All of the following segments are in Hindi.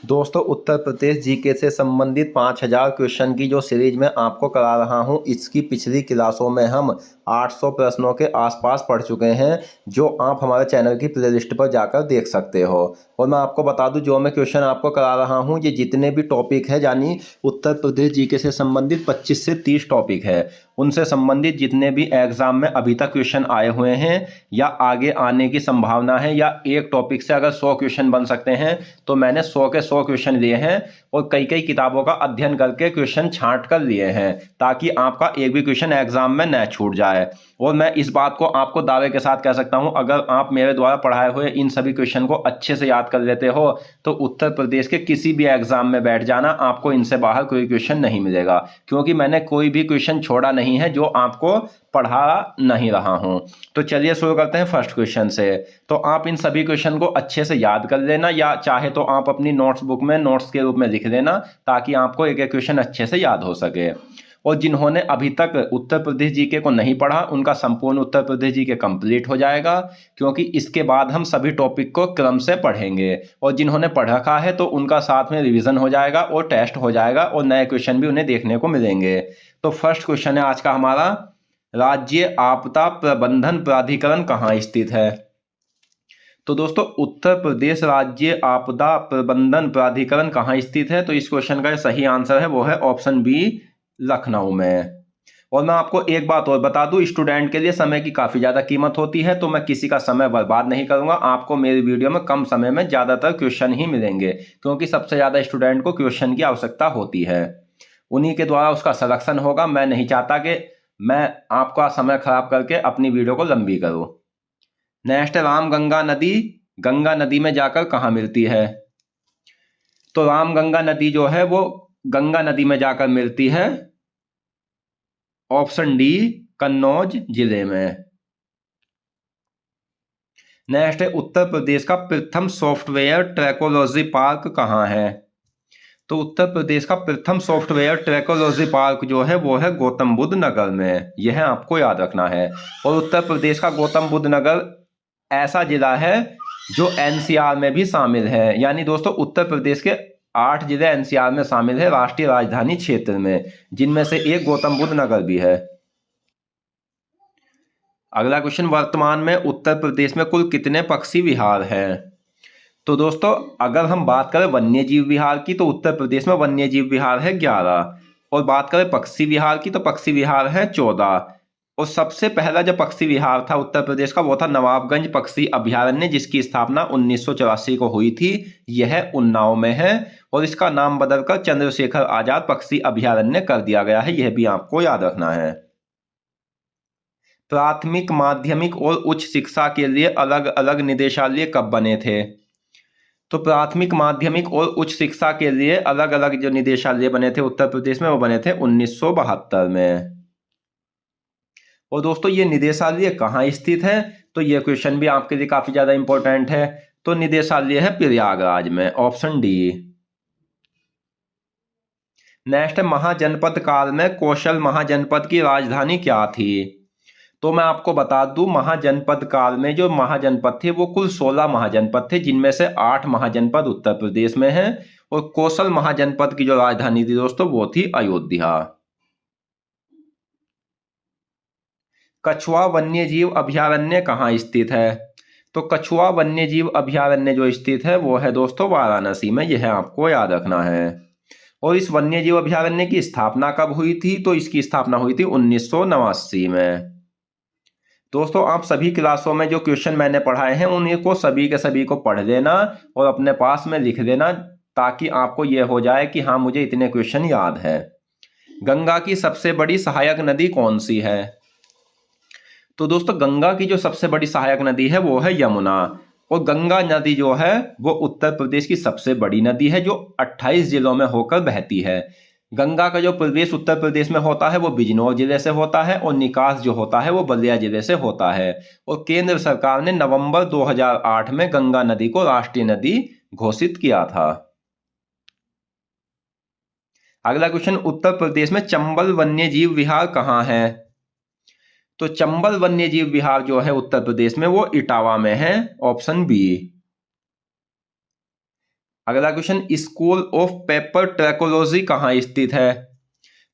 दोस्तों, उत्तर प्रदेश जीके से संबंधित 5000 क्वेश्चन की जो सीरीज मैं आपको करा रहा हूं, इसकी पिछली क्लासों में हम 800 प्रश्नों के आसपास पढ़ चुके हैं, जो आप हमारे चैनल की प्लेलिस्ट पर जाकर देख सकते हो। और मैं आपको बता दूं, जो मैं क्वेश्चन आपको करा रहा हूं, ये जितने भी टॉपिक है, यानी उत्तर प्रदेश जीके से संबंधित 25 से 30 टॉपिक है, उनसे संबंधित जितने भी एग्जाम में अभी तक क्वेश्चन आए हुए हैं या आगे आने की संभावना है, या एक टॉपिक से अगर 100 क्वेश्चन बन सकते हैं, तो मैंने 100 के 100 क्वेश्चन लिए हैं और कई कई किताबों का अध्ययन करके क्वेश्चन छांट कर लिए हैं, ताकि आपका एक भी क्वेश्चन एग्जाम में न छूट जाए। और मैं इस बात को आपको दावे के साथ कह सकता हूं, अगर आप मेरे द्वारा पढ़ाए हुए इन सभी क्वेश्चन को अच्छे से याद कर लेते हो, तो उत्तर प्रदेश के किसी भी एग्जाम में बैठ जाना, आपको इनसे बाहर कोई क्वेश्चन नहीं मिलेगा, क्योंकि मैंने कोई भी क्वेश्चन छोड़ा नहीं है जो आपको पढ़ा नहीं रहा हूं। तो चलिए शुरू करते हैं फर्स्ट क्वेश्चन से। तो आप इन सभी क्वेश्चन को अच्छे से याद कर लेना, या चाहे तो आप अपनी नोट्स बुक में नोट्स के रूप में लिख लेना, ताकि आपको एक एक क्वेश्चन अच्छे से याद हो सके। और जिन्होंने अभी तक उत्तर प्रदेश जीके को नहीं पढ़ा, उनका संपूर्ण उत्तर प्रदेश जीके कंप्लीट हो जाएगा, क्योंकि इसके बाद हम सभी टॉपिक को क्रम से पढ़ेंगे। और जिन्होंने पढ़ रखा है, तो उनका साथ में रिवीजन हो जाएगा और टेस्ट हो जाएगा, और नए क्वेश्चन भी उन्हें देखने को मिलेंगे। तो फर्स्ट क्वेश्चन है आज का हमारा, राज्य आपदा प्रबंधन प्राधिकरण कहाँ स्थित है? तो दोस्तों, उत्तर प्रदेश राज्य आपदा प्रबंधन प्राधिकरण कहाँ स्थित है? तो इस क्वेश्चन का सही आंसर है वो है ऑप्शन बी, लखनऊ में। और मैं आपको एक बात और बता दूं, स्टूडेंट के लिए समय की काफी ज्यादा कीमत होती है, तो मैं किसी का समय बर्बाद नहीं करूंगा। आपको मेरी वीडियो में कम समय में ज्यादातर क्वेश्चन ही मिलेंगे, क्योंकि सबसे ज्यादा स्टूडेंट को क्वेश्चन की आवश्यकता होती है, उन्हीं के द्वारा उसका सिलेक्शन होगा। मैं नहीं चाहता कि मैं आपका समय खराब करके अपनी वीडियो को लंबी करूं। नेक्स्ट, रामगंगा नदी गंगा नदी में जाकर कहाँ मिलती है? तो रामगंगा नदी जो है वो गंगा नदी में जाकर मिलती है ऑप्शन डी, कन्नौज जिले में। नेक्स्ट है, उत्तर प्रदेश का प्रथम सॉफ्टवेयर ट्रैकोलॉजी पार्क कहाँ है? तो उत्तर प्रदेश का प्रथम सॉफ्टवेयर ट्रैकोलॉजी पार्क जो है वो है गौतम बुद्ध नगर में, यह आपको याद रखना है। और उत्तर प्रदेश का गौतम बुद्ध नगर ऐसा जिला है जो एनसीआर में भी शामिल है, यानी दोस्तों उत्तर प्रदेश के 8 जिले एनसीआर में शामिल है, राष्ट्रीय राजधानी क्षेत्र में, जिनमें से एक गौतम बुद्ध नगर भी है। अगला क्वेश्चन, वर्तमान में उत्तर प्रदेश में कुल कितने पक्षी विहार हैं? तो दोस्तों, अगर हम बात करें वन्य जीव विहार की, तो उत्तर प्रदेश में वन्य जीव विहार है 11। और बात करें पक्षी विहार की, तो पक्षी विहार है 14। और सबसे पहला जो पक्षी विहार था उत्तर प्रदेश का, वो था नवाबगंज पक्षी अभयारण्य, जिसकी स्थापना 1984 को हुई थी। यह उन्नाव में है, और इसका नाम बदलकर चंद्रशेखर आजाद पक्षी अभयारण्य कर दिया गया है, यह भी आपको याद रखना है। प्राथमिक, माध्यमिक और उच्च शिक्षा के लिए अलग अलग निदेशालय कब बने थे? तो प्राथमिक, माध्यमिक और उच्च शिक्षा के लिए अलग अलग जो निदेशालय बने थे उत्तर प्रदेश में, वो बने थे 1972 में। और दोस्तों, ये निदेशालय कहाँ स्थित है? तो ये क्वेश्चन भी आपके लिए काफी ज्यादा इंपॉर्टेंट है। तो निदेशालय है प्रयागराज में, ऑप्शन डी। नेक्स्ट, महाजनपद काल में कौशल महाजनपद की राजधानी क्या थी? तो मैं आपको बता दूं, महाजनपद काल में जो महाजनपद थे वो कुल 16 महाजनपद थे, जिनमें से 8 महाजनपद उत्तर प्रदेश में हैं। और कौशल महाजनपद की जो राजधानी थी दोस्तों, वो थी अयोध्या। कछुआ वन्यजीव अभयारण्य कहाँ स्थित है? तो कछुआ वन्यजीव अभयारण्य जो स्थित है वो है दोस्तों वाराणसी में, यह आपको याद रखना है। और इस वन्यजीव अभयारण्य की स्थापना कब हुई थी? तो इसकी स्थापना हुई थी 1989 में। दोस्तों, आप सभी क्लासों में जो क्वेश्चन मैंने पढ़ाए हैं, उन्हीं को सभी के सभी को पढ़ लेना और अपने पास में लिख लेना, ताकि आपको यह हो जाए कि हाँ, मुझे इतने क्वेश्चन याद है। गंगा की सबसे बड़ी सहायक नदी कौन सी है? तो दोस्तों, गंगा की जो सबसे बड़ी सहायक नदी है वो है यमुना। और गंगा नदी जो है वो उत्तर प्रदेश की सबसे बड़ी नदी है, जो 28 जिलों में होकर बहती है। गंगा का जो प्रवेश उत्तर प्रदेश में होता है वो बिजनौर जिले से होता है, और निकास जो होता है वो बलिया जिले से होता है। और केंद्र सरकार ने नवंबर 2008 में गंगा नदी को राष्ट्रीय नदी घोषित किया था। अगला क्वेश्चन, उत्तर प्रदेश में चंबल वन्य जीव विहार कहाँ है? तो चंबल वन्य जीव विहार जो है उत्तर प्रदेश में, वो इटावा में है, ऑप्शन बी। अगला क्वेश्चन, स्कूल ऑफ पेपर ट्रैकोलॉजी कहाँ स्थित है?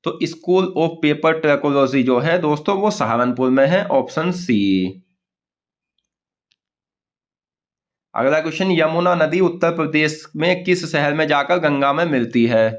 तो स्कूल ऑफ पेपर ट्रैकोलॉजी जो है दोस्तों वो सहारनपुर में है, ऑप्शन सी। अगला क्वेश्चन, यमुना नदी उत्तर प्रदेश में किस शहर में जाकर गंगा में मिलती है?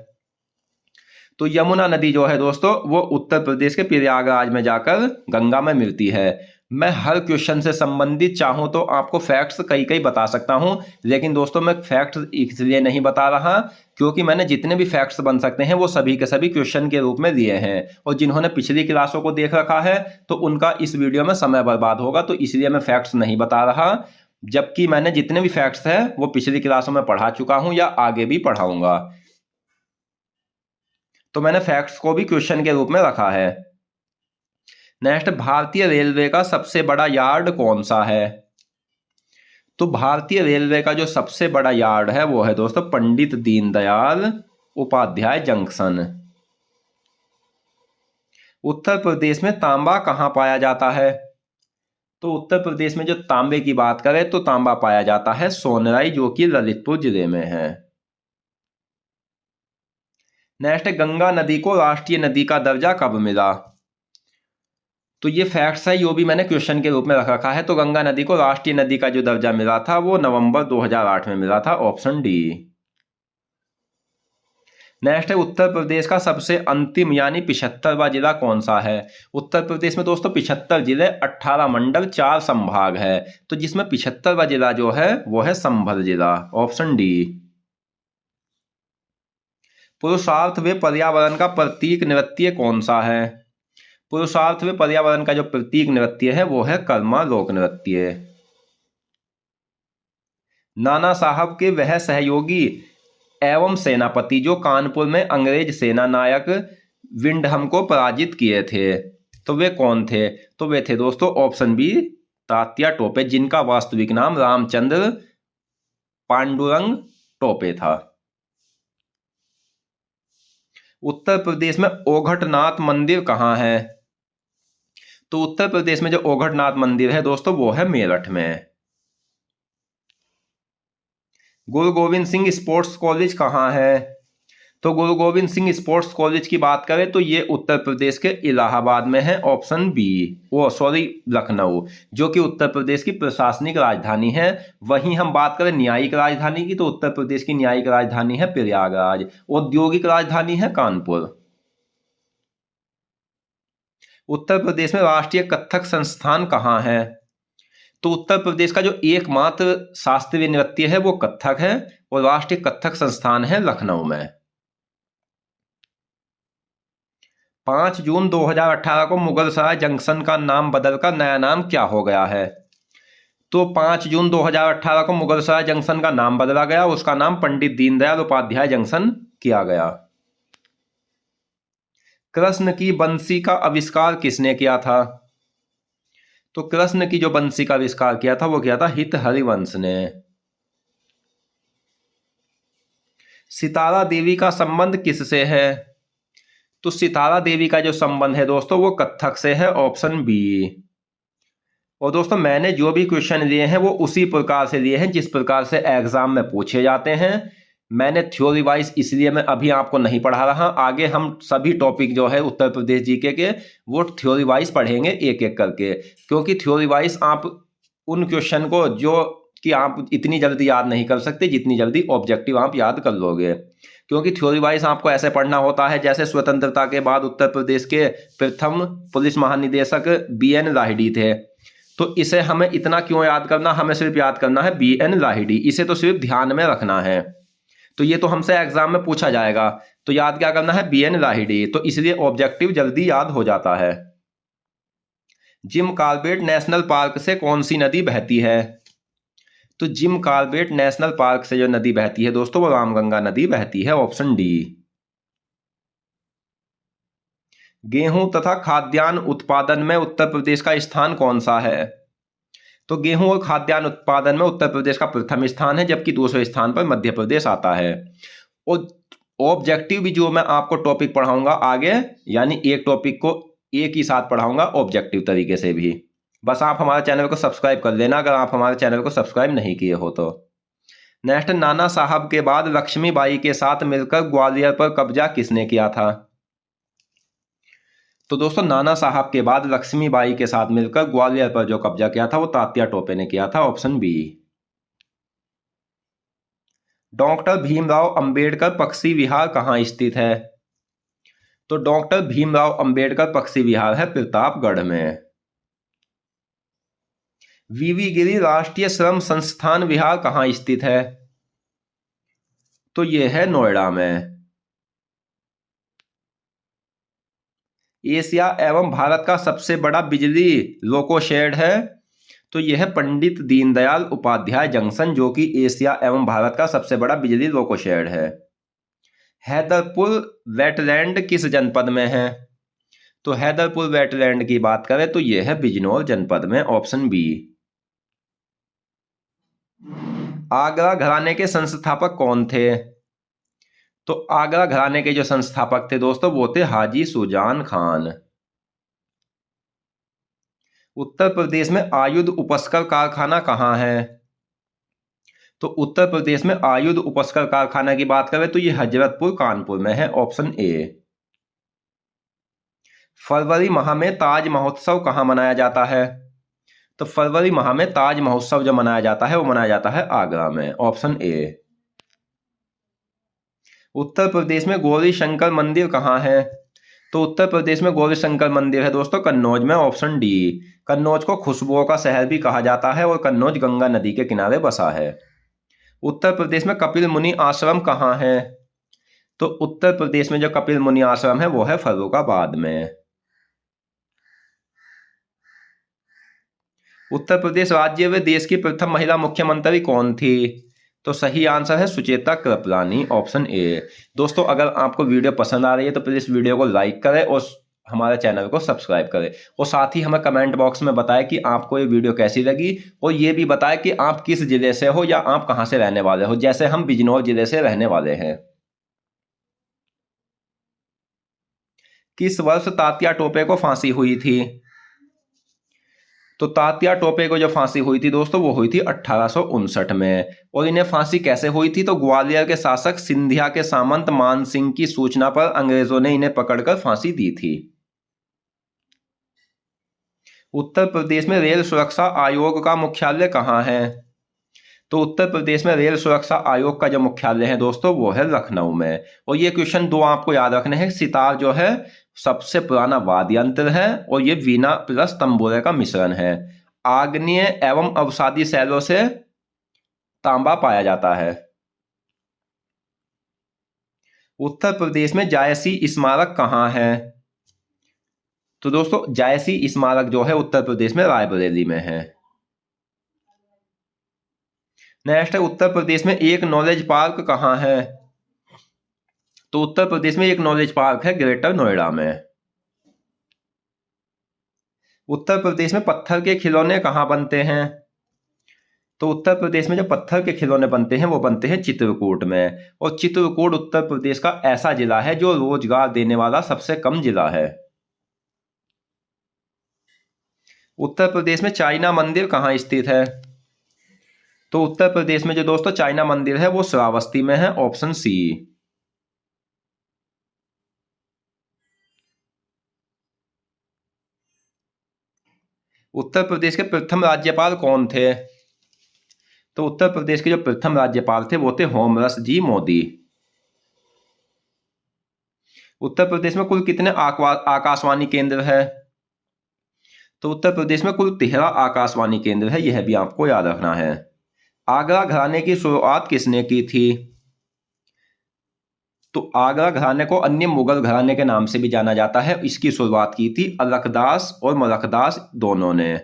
तो यमुना नदी जो है दोस्तों वो उत्तर प्रदेश के प्रयागराज में जाकर गंगा में मिलती है। मैं हर क्वेश्चन से संबंधित चाहूं तो आपको फैक्ट्स कई कई बता सकता हूं, लेकिन दोस्तों मैं फैक्ट्स इसलिए नहीं बता रहा क्योंकि मैंने जितने भी फैक्ट्स बन सकते हैं वो सभी के सभी क्वेश्चन के रूप में दिए हैं, और जिन्होंने पिछली क्लासों को देख रखा है तो उनका इस वीडियो में समय बर्बाद होगा, तो इसलिए मैं फैक्ट्स नहीं बता रहा, जबकि मैंने जितने भी फैक्ट्स हैं वो पिछली क्लासों में पढ़ा चुका हूं या आगे भी पढ़ाऊंगा। तो मैंने फैक्ट्स को भी क्वेश्चन के रूप में रखा है। नेक्स्ट, भारतीय रेलवे का सबसे बड़ा यार्ड कौन सा है? तो भारतीय रेलवे का जो सबसे बड़ा यार्ड है वो है दोस्तों पंडित दीनदयाल उपाध्याय जंक्शन। उत्तर प्रदेश में तांबा कहाँ पाया जाता है? तो उत्तर प्रदेश में जो तांबे की बात करें तो तांबा पाया जाता है सोनराई, जो कि ललितपुर जिले में है। नेक्स्ट, गंगा नदी को राष्ट्रीय नदी का दर्जा कब मिला? तो ये फैक्ट्स है, यो भी मैंने क्वेश्चन के रूप में रख रखा है। तो गंगा नदी को राष्ट्रीय नदी का जो दर्जा मिला था वो नवंबर 2008 में मिला था, ऑप्शन डी। नेक्स्ट है, उत्तर प्रदेश का सबसे अंतिम यानी 75वां जिला कौन सा है? उत्तर प्रदेश में दोस्तों 75 जिले, 18 मंडल, 4 संभाग है, तो जिसमें 75वां जिला जो है वो है संभल जिला, ऑप्शन डी। पुरुषार्थ व पर्यावरण का प्रतीक नृत्य कौन सा है? पुरुषार्थ व पर्यावरण का जो प्रतीक नृत्य है वो है कर्मा लोक नृत्य। नाना साहब के वह सहयोगी एवं सेनापति जो कानपुर में अंग्रेज सेना नायक विंडहम को पराजित किए थे, तो वे कौन थे? तो वे थे दोस्तों ऑप्शन बी, तात्या टोपे, जिनका वास्तविक नाम रामचंद्र पांडुरंग टोपे था। उत्तर प्रदेश में ओघटनाथ मंदिर कहाँ है? तो उत्तर प्रदेश में जो ओघटनाथ मंदिर है दोस्तों वो है मेरठ में। गुरु गोविंद सिंह स्पोर्ट्स कॉलेज कहाँ है? तो गुरु गोविंद सिंह स्पोर्ट्स कॉलेज की बात करें तो ये उत्तर प्रदेश के इलाहाबाद में है, ऑप्शन बी, लखनऊ, जो कि उत्तर प्रदेश की प्रशासनिक राजधानी है। वहीं हम बात करें न्यायिक राजधानी की तो उत्तर प्रदेश की न्यायिक राजधानी है प्रयागराज, औद्योगिक राजधानी है कानपुर। उत्तर प्रदेश में राष्ट्रीय कथक संस्थान कहाँ है? तो उत्तर प्रदेश का जो एकमात्र शास्त्रीय नृत्य है वो कथक है, और राष्ट्रीय कथक संस्थान है लखनऊ में। 5 जून 2018 को मुगलसराय जंक्शन का नाम बदलकर नया नाम क्या हो गया है? तो 5 जून 2018 को मुगलसराय जंक्शन का नाम बदला गया, उसका नाम पंडित दीनदयाल उपाध्याय जंक्शन किया गया। कृष्ण की बंसी का आविष्कार किसने किया था? तो कृष्ण की जो बंसी का आविष्कार किया था वो किया था हित हरिवंश ने। सितारा देवी का संबंध किससे है? तो सितारा देवी का जो संबंध है दोस्तों वो कथक से है, ऑप्शन बी। और दोस्तों मैंने जो भी क्वेश्चन लिए हैं वो उसी प्रकार से लिए हैं जिस प्रकार से एग्जाम में पूछे जाते हैं। मैंने थ्योरी वाइज इसलिए मैं अभी आपको नहीं पढ़ा रहा, आगे हम सभी टॉपिक जो है उत्तर प्रदेश जीके के वो थ्योरी वाइज पढ़ेंगे एक एक करके, क्योंकि थ्योरी वाइज आप उन क्वेश्चन को जो कि आप इतनी जल्दी याद नहीं कर सकते जितनी जल्दी ऑब्जेक्टिव आप याद कर लोगे, क्योंकि थ्योरी वाइज आपको ऐसे पढ़ना होता है जैसे स्वतंत्रता के बाद उत्तर प्रदेश के प्रथम पुलिस महानिदेशक BN लाहिड़ी थे, तो इसे हमें इतना क्यों याद करना, हमें सिर्फ याद करना है BN लाहिड़ी, इसे तो सिर्फ ध्यान में रखना है। तो ये तो हमसे एग्जाम में पूछा जाएगा, तो याद क्या करना है, BN लाहिड़ी, तो इसलिए ऑब्जेक्टिव जल्दी याद हो जाता है। जिम कॉर्बेट नेशनल पार्क से कौन सी नदी बहती है? तो जिम कॉर्बेट नेशनल पार्क से जो नदी बहती है दोस्तों वो रामगंगा नदी बहती है, ऑप्शन डी। गेहूं तथा खाद्यान्न उत्पादन में उत्तर प्रदेश का स्थान कौन सा है? तो गेहूं और खाद्यान्न उत्पादन में उत्तर प्रदेश का प्रथम स्थान है, जबकि दूसरे स्थान पर मध्य प्रदेश आता है। और ऑब्जेक्टिव भी जो मैं आपको टॉपिक पढ़ाऊंगा आगे, यानी एक टॉपिक को एक ही साथ पढ़ाऊंगा ऑब्जेक्टिव तरीके से भी। बस आप हमारे चैनल को सब्सक्राइब कर लेना अगर आप हमारे चैनल को सब्सक्राइब नहीं किए हो तो। नेक्स्ट, नाना साहब के बाद लक्ष्मीबाई के साथ मिलकर ग्वालियर पर कब्जा किसने किया था? तो दोस्तों नाना साहब के बाद लक्ष्मीबाई के साथ मिलकर ग्वालियर पर जो कब्जा किया था वो तात्या टोपे ने किया था, option B. Doctor Bhimrao Ambedkar पक्षी विहार कहाँ स्थित है? तो डॉक्टर भीमराव अंबेडकर पक्षी विहार है प्रतापगढ़ में। वीवी गिरी राष्ट्रीय श्रम संस्थान विहार कहाँ स्थित है? तो यह है नोएडा में। एशिया एवं भारत का सबसे बड़ा बिजली लोको शेड है? तो यह है पंडित दीनदयाल उपाध्याय जंक्शन, जो कि एशिया एवं भारत का सबसे बड़ा बिजली लोको शेड है। हैदरपुर वेटलैंड किस जनपद में है? तो हैदरपुर वेटलैंड की बात करें तो यह है बिजनौर जनपद में, ऑप्शन बी। आगरा घराने के संस्थापक कौन थे? तो आगरा घराने के जो संस्थापक थे दोस्तों वो थे हाजी सुजान खान। उत्तर प्रदेश में आयुध उपस्कर कारखाना कहाँ है? तो उत्तर प्रदेश में आयुध उपस्कर कारखाना की बात करें तो ये हजरतपुर कानपुर में है, ऑप्शन ए। फरवरी माह में ताज महोत्सव कहाँ मनाया जाता है? तो फरवरी माह में ताज महोत्सव जो मनाया जाता है वो मनाया जाता है आगरा में, ऑप्शन ए। उत्तर प्रदेश में गौरी शंकर मंदिर कहाँ है? तो उत्तर प्रदेश में गौरी शंकर मंदिर है दोस्तों कन्नौज में, ऑप्शन डी। कन्नौज को खुशबुओं का शहर भी कहा जाता है और कन्नौज गंगा नदी के किनारे बसा है। उत्तर प्रदेश में कपिल मुनि आश्रम कहाँ है? तो उत्तर प्रदेश में जो कपिल मुनि आश्रम है वो है फर्रुखाबाद में। उत्तर प्रदेश राज्य व देश की प्रथम महिला मुख्यमंत्री कौन थी? तो सही आंसर है सुचेता कृपलानी, ऑप्शन ए। दोस्तों अगर आपको वीडियो पसंद आ रही है तो प्लीज वीडियो को लाइक करें और हमारे चैनल को सब्सक्राइब करें, और साथ ही हमें कमेंट बॉक्स में बताएं कि आपको ये वीडियो कैसी लगी, और ये भी बताएं कि आप किस जिले से हो या आप कहां से रहने वाले हो। जैसे हम बिजनौर जिले से रहने वाले हैं। किस वर्ष तात्या टोपे को फांसी हुई थी? तो तात्या टोपे को जो फांसी हुई थी दोस्तों वो हुई थी 1859 में। और इन्हें फांसी कैसे हुई थी? तो ग्वालियर के शासक सिंधिया के सामंत मान सिंह की सूचना पर अंग्रेजों ने इन्हें पकड़कर फांसी दी थी। उत्तर प्रदेश में रेल सुरक्षा आयोग का मुख्यालय कहाँ है? तो उत्तर प्रदेश में रेल सुरक्षा आयोग का जो मुख्यालय है दोस्तों वो है लखनऊ में। और ये क्वेश्चन दो आपको याद रखने हैं। सितार जो है सबसे पुराना वाद्य यंत्र है और ये वीणा प्लस तंबूरे का मिश्रण है। आग्नेय एवं अवसादी शैलों से तांबा पाया जाता है। उत्तर प्रदेश में जायसी स्मारक कहाँ है? तो दोस्तों जायसी स्मारक जो है उत्तर प्रदेश में रायबरेली में है। नेक्स्ट है उत्तर प्रदेश में एक नॉलेज पार्क कहाँ है? तो उत्तर प्रदेश में एक नॉलेज पार्क है ग्रेटर नोएडा में। उत्तर प्रदेश में पत्थर के खिलौने कहाँ बनते हैं? तो उत्तर प्रदेश में जो पत्थर के खिलौने बनते हैं वो बनते हैं चित्रकूट में। और चित्रकूट उत्तर प्रदेश का ऐसा जिला है जो रोजगार देने वाला सबसे कम जिला है। उत्तर प्रदेश में चाइना मंदिर कहाँ स्थित है? तो उत्तर प्रदेश में जो दोस्तों चाइना मंदिर है वो श्रावस्ती में है, ऑप्शन सी। उत्तर प्रदेश के प्रथम राज्यपाल कौन थे? तो उत्तर प्रदेश के जो प्रथम राज्यपाल थे वो थे होमरस जी मोदी। उत्तर प्रदेश में कुल कितने आकाशवाणी केंद्र है? तो उत्तर प्रदेश में कुल 13 आकाशवाणी केंद्र है, यह भी आपको याद रखना है। आगरा घराने की शुरुआत किसने की थी? तो आगरा घराने को अन्य मुगल घराने के नाम से भी जाना जाता है। इसकी शुरुआत की थी अलकदास और मलकदास दोनों ने।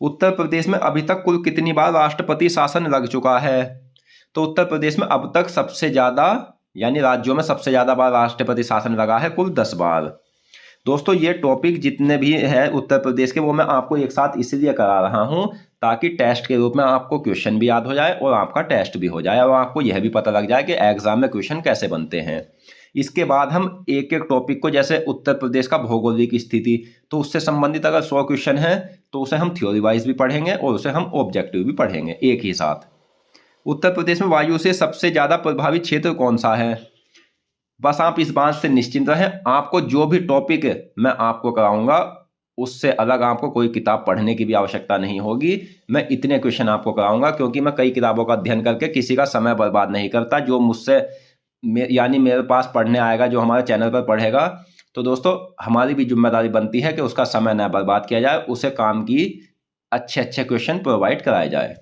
उत्तर प्रदेश में अभी तक कुल कितनी बार राष्ट्रपति शासन लग चुका है? तो उत्तर प्रदेश में अब तक सबसे ज्यादा, यानी राज्यों में सबसे ज्यादा बार राष्ट्रपति शासन लगा है, कुल 10 बार। दोस्तों ये टॉपिक जितने भी है उत्तर प्रदेश के वो मैं आपको एक साथ इसलिए करा रहा हूं ताकि टेस्ट के रूप में आपको क्वेश्चन भी याद हो जाए और आपका टेस्ट भी हो जाए और आपको यह भी पता लग जाए कि एग्जाम में क्वेश्चन कैसे बनते हैं। इसके बाद हम एक एक टॉपिक को, जैसे उत्तर प्रदेश का भौगोलिक स्थिति, तो उससे संबंधित अगर 100 क्वेश्चन है तो उसे हम थ्योरी वाइज भी पढ़ेंगे और उसे हम ऑब्जेक्टिव भी पढ़ेंगे एक ही साथ। उत्तर प्रदेश में वायु से सबसे ज़्यादा प्रभावित क्षेत्र कौन सा है? बस आप इस बात से निश्चिंत रहें, आपको जो भी टॉपिक मैं आपको कराऊंगा उससे अलग आपको कोई किताब पढ़ने की भी आवश्यकता नहीं होगी। मैं इतने क्वेश्चन आपको कराऊंगा क्योंकि मैं कई किताबों का अध्ययन करके किसी का समय बर्बाद नहीं करता। जो मुझसे यानी मेरे पास पढ़ने आएगा, जो हमारे चैनल पर पढ़ेगा, तो दोस्तों हमारी भी जिम्मेदारी बनती है कि उसका समय न बर्बाद किया जाए, उसे काम की अच्छे अच्छे क्वेश्चन प्रोवाइड कराए जाए।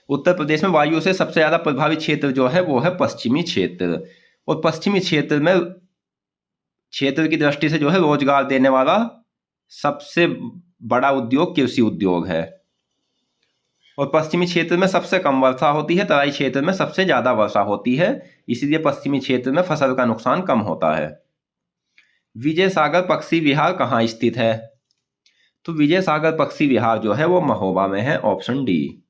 उत्तर प्रदेश में वायु से सबसे ज़्यादा प्रभावित क्षेत्र जो है वो है पश्चिमी क्षेत्र। और पश्चिमी क्षेत्र में क्षेत्र की दृष्टि से जो है रोजगार देने वाला सबसे बड़ा उद्योग कृषि उद्योग है। और पश्चिमी क्षेत्र में सबसे कम वर्षा होती है, तराई क्षेत्र में सबसे ज़्यादा वर्षा होती है, इसलिए पश्चिमी क्षेत्र में फसल का नुकसान कम होता है। विजय सागर पक्षी विहार कहाँ स्थित है? तो विजय सागर पक्षी विहार जो है वो महोबा में है, ऑप्शन डी।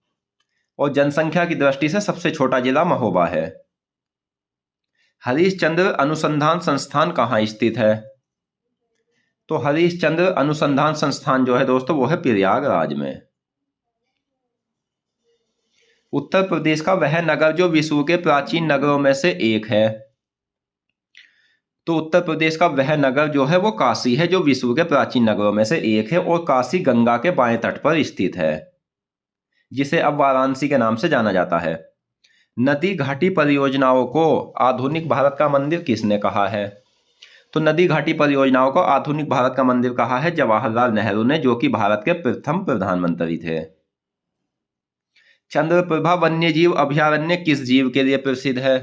और जनसंख्या की दृष्टि से सबसे छोटा जिला महोबा है। हरीशचंद्र अनुसंधान संस्थान कहाँ स्थित है? तो हरीशचंद्र अनुसंधान संस्थान जो है दोस्तों वो है प्रयागराज में। उत्तर प्रदेश का वह नगर जो विश्व के प्राचीन नगरों में से एक है। तो उत्तर प्रदेश का वह नगर जो है वो काशी है, जो विश्व के प्राचीन नगरों में से एक है और काशी गंगा के बाएं तट पर स्थित है, जिसे अब वाराणसी के नाम से जाना जाता है। नदी घाटी परियोजनाओं को आधुनिक भारत का मंदिर किसने कहा है? तो नदी घाटी परियोजनाओं को आधुनिक भारत का मंदिर कहा है जवाहरलाल नेहरू ने, जो कि भारत के प्रथम प्रधानमंत्री थे। चंद्रप्रभा वन्यजीव अभयारण्य किस जीव के लिए प्रसिद्ध है?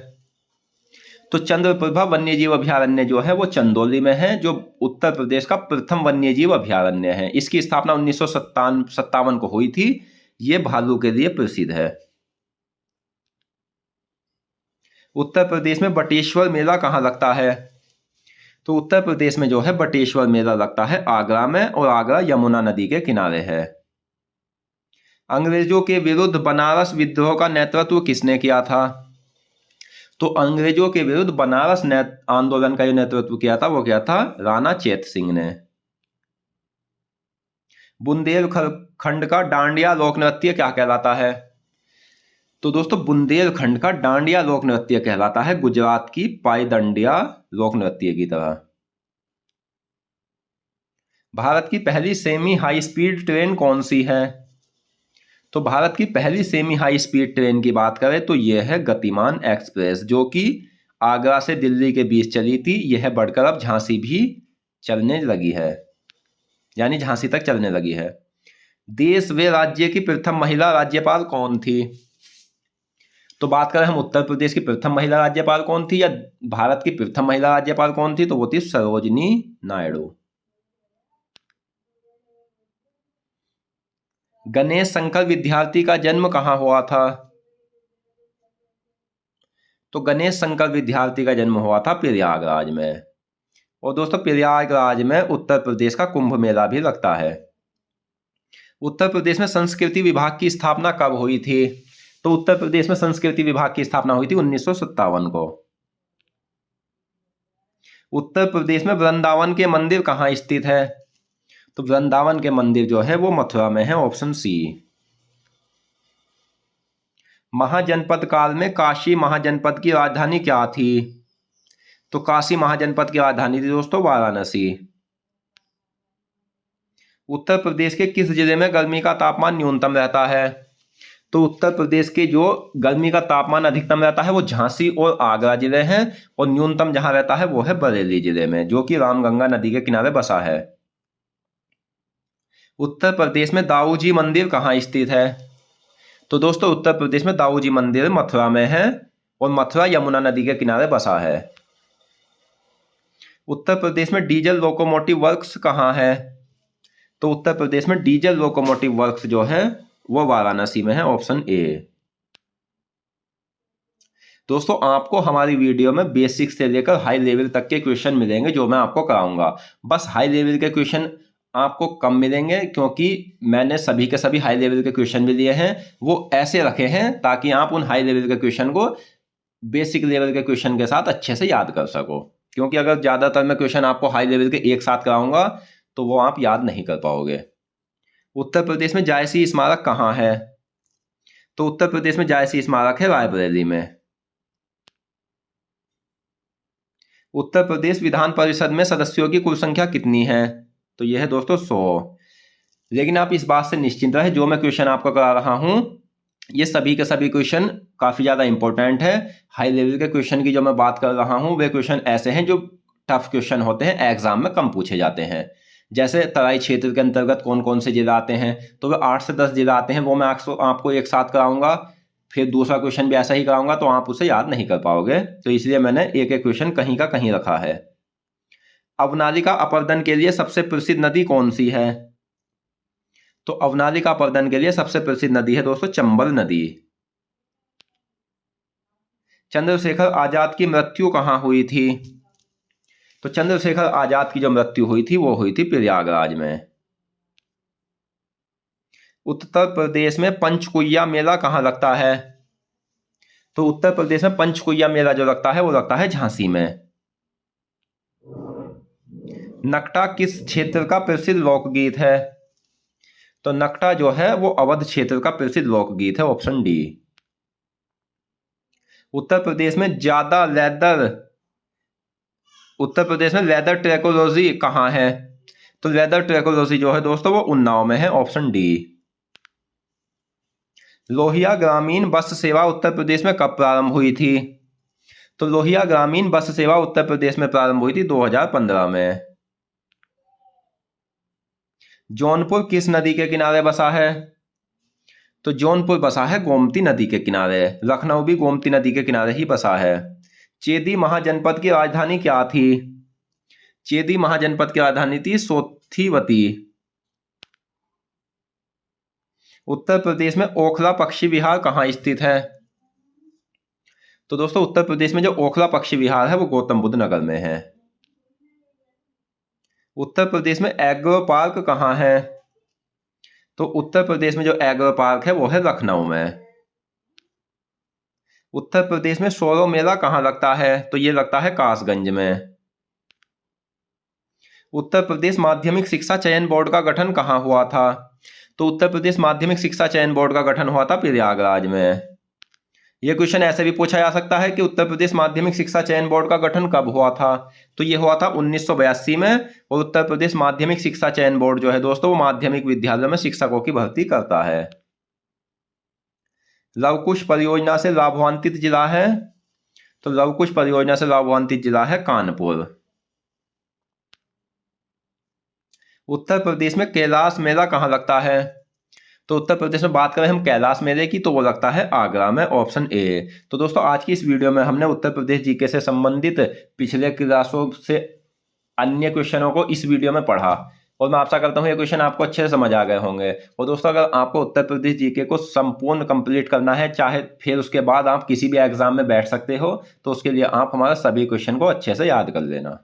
तो चंद्रप्रभा वन्यजीव अभयारण्य जो है वो चंदौली में है, जो उत्तर प्रदेश का प्रथम वन्यजीव अभयारण्य है। इसकी स्थापना 1957 को हुई थी। ये भालू के लिए प्रसिद्ध है। उत्तर प्रदेश में बटेश्वर मेला कहाँ लगता है? तो उत्तर प्रदेश में जो है बटेश्वर मेला लगता है आगरा में, और आगरा यमुना नदी के किनारे है। अंग्रेजों के विरुद्ध बनारस विद्रोह का नेतृत्व किसने किया था? तो अंग्रेजों के विरुद्ध बनारस आंदोलन का जो नेतृत्व किया था वो क्या था? राणा चेत सिंह ने। बुंदेलखंड का डांडिया लोक नृत्य क्या कहलाता है? तो दोस्तों बुंदेलखंड का डांडिया लोक नृत्य कहलाता है गुजरात की पाईदंडिया लोक नृत्य की तरह। भारत की पहली सेमी हाई स्पीड ट्रेन कौन सी है? तो भारत की पहली सेमी हाई स्पीड ट्रेन की बात करें तो यह है गतिमान एक्सप्रेस, जो कि आगरा से दिल्ली के बीच चली थी। यह बढ़कर अब झांसी भी चलने लगी है, यानी झांसी तक चलने लगी है। देश व राज्य की प्रथम महिला राज्यपाल कौन थी? तो बात करें हम उत्तर प्रदेश की प्रथम महिला राज्यपाल कौन थी या भारत की प्रथम महिला राज्यपाल कौन थी, तो वो थी सरोजिनी नायडू। गणेश शंकर विद्यार्थी का जन्म कहाँ हुआ था? तो गणेश शंकर विद्यार्थी का जन्म हुआ था प्रयागराज में। और दोस्तों प्रयागराज में उत्तर प्रदेश का कुंभ मेला भी लगता है। उत्तर प्रदेश में संस्कृति विभाग की स्थापना कब हुई थी? तो उत्तर प्रदेश में संस्कृति विभाग की स्थापना हुई थी 1957 को। उत्तर प्रदेश में वृंदावन के मंदिर कहाँ स्थित है? तो वृंदावन के मंदिर जो है वो मथुरा में है, ऑप्शन सी। महाजनपद काल में काशी महाजनपद की राजधानी क्या थी? तो काशी महाजनपद की राजधानी थी दोस्तों वाराणसी। उत्तर प्रदेश के किस जिले में गर्मी का तापमान न्यूनतम रहता है? तो उत्तर प्रदेश के जो गर्मी का तापमान अधिकतम रहता है वो झांसी और आगरा जिले हैं, और न्यूनतम जहां रहता है वो है बरेली जिले में, जो कि रामगंगा नदी के किनारे बसा है। उत्तर प्रदेश में दाऊजी मंदिर कहाँ स्थित है? तो दोस्तों उत्तर प्रदेश में दाऊजी मंदिर मथुरा में है, और मथुरा यमुना नदी के किनारे बसा है। उत्तर प्रदेश में डीजल लोकोमोटिव वर्क्स कहाँ है? तो उत्तर प्रदेश में डीजल लोकोमोटिव वर्क्स जो है वो वाराणसी में है, ऑप्शन ए। दोस्तों आपको हमारी वीडियो में बेसिक से लेकर हाई लेवल तक के क्वेश्चन मिलेंगे जो मैं आपको कराऊंगा। बस हाई लेवल के क्वेश्चन आपको कम मिलेंगे, क्योंकि मैंने सभी के सभी हाई लेवल के क्वेश्चन भी लिए हैं। वो ऐसे रखे हैं ताकि आप उन हाई लेवल के क्वेश्चन को बेसिक लेवल के क्वेश्चन के साथ अच्छे से याद कर सको, क्योंकि अगर ज़्यादातर मैं क्वेश्चन आपको हाई लेवल के एक साथ कराऊंगा तो वो आप याद नहीं कर पाओगे। उत्तर प्रदेश में जायसी स्मारक कहाँ है? तो उत्तर प्रदेश में जायसी स्मारक है रायबरेली में। उत्तर प्रदेश विधान परिषद में सदस्यों की कुल संख्या कितनी है? तो यह है दोस्तों 100। लेकिन आप इस बात से निश्चिंत रहे, जो मैं क्वेश्चन आपको करा रहा हूं ये सभी के सभी क्वेश्चन काफ़ी ज़्यादा इंपॉर्टेंट है। हाई लेवल के क्वेश्चन की जो मैं बात कर रहा हूं वे क्वेश्चन ऐसे हैं जो टफ क्वेश्चन होते हैं, एग्जाम में कम पूछे जाते हैं। जैसे तराई क्षेत्र के अंतर्गत कौन कौन से जिला आते हैं, तो वे 8 से 10 जिला आते हैं, वो मैं आपको एक साथ कराऊंगा। फिर दूसरा क्वेश्चन भी ऐसा ही कराऊंगा, तो आप उसे याद नहीं कर पाओगे, तो इसलिए मैंने एक एक क्वेश्चन कहीं का कहीं रखा है। अवनालिका अपर्दन के लिए सबसे प्रसिद्ध नदी कौन सी है? तो अवनालिका अपर्दन के लिए सबसे प्रसिद्ध नदी है दोस्तों चंबल नदी। चंद्रशेखर आजाद की मृत्यु कहाँ हुई थी? तो चंद्रशेखर आजाद की जो मृत्यु हुई थी वो हुई थी प्रयागराज में। उत्तर प्रदेश में पंचकुइया मेला कहाँ लगता है? तो उत्तर प्रदेश में पंचकुइया मेला जो लगता है वो लगता है झांसी में। नकटा किस क्षेत्र का प्रसिद्ध लोकगीत है? तो नकटा जो है वो अवध क्षेत्र का प्रसिद्ध लोकगीत है, ऑप्शन डी। उत्तर प्रदेश में लेदर ट्रैकोलॉजी कहाँ है? तो लेदर ट्रैकोलॉजी जो है दोस्तों वो उन्नाव में है, ऑप्शन डी। लोहिया ग्रामीण बस सेवा उत्तर प्रदेश में कब प्रारंभ हुई थी? तो लोहिया ग्रामीण बस सेवा उत्तर प्रदेश में प्रारंभ हुई थी 2015 में। जौनपुर किस नदी के किनारे बसा है? तो जौनपुर बसा है गोमती नदी के किनारे। लखनऊ भी गोमती नदी के किनारे ही बसा है। चेदी महाजनपद की राजधानी क्या थी? चेदी महाजनपद की राजधानी थी सोथिवती। उत्तर प्रदेश में ओखला पक्षी विहार कहाँ स्थित है? तो दोस्तों उत्तर प्रदेश में जो ओखला पक्षी विहार है वो गौतम बुद्ध नगर में है। उत्तर प्रदेश में एग्रो पार्क कहाँ है? तो उत्तर प्रदेश में जो एग्रो पार्क है वो है लखनऊ में। उत्तर प्रदेश में सोरो मेला कहाँ लगता है? तो ये लगता है कासगंज में। उत्तर प्रदेश माध्यमिक शिक्षा चयन बोर्ड का गठन कहाँ हुआ था? तो उत्तर प्रदेश माध्यमिक शिक्षा चयन बोर्ड का गठन हुआ था प्रयागराज में। यह क्वेश्चन ऐसे भी पूछा जा सकता है कि उत्तर प्रदेश माध्यमिक शिक्षा चयन बोर्ड का गठन कब हुआ था? तो यह हुआ था 1982 में। और उत्तर प्रदेश माध्यमिक शिक्षा चयन बोर्ड जो है दोस्तों वो माध्यमिक विद्यालयों में शिक्षकों की भर्ती करता है। लवकुश परियोजना से लाभान्वित जिला है? तो लवकुश परियोजना से लाभान्वित जिला है कानपुर। उत्तर प्रदेश में कैलाश मेला कहाँ लगता है? तो उत्तर प्रदेश में बात करें हम कैलाश मेले की तो वो लगता है आगरा में, ऑप्शन ए। तो दोस्तों आज की इस वीडियो में हमने उत्तर प्रदेश जीके से संबंधित पिछले क्लासों से अन्य क्वेश्चनों को इस वीडियो में पढ़ा, और मैं आशा करता हूँ ये क्वेश्चन आपको अच्छे से समझ आ गए होंगे। और दोस्तों अगर आपको उत्तर प्रदेश जीके को संपूर्ण कंप्लीट करना है, चाहे फिर उसके बाद आप किसी भी एग्जाम में बैठ सकते हो, तो उसके लिए आप हमारा सभी क्वेश्चन को अच्छे से याद कर लेना।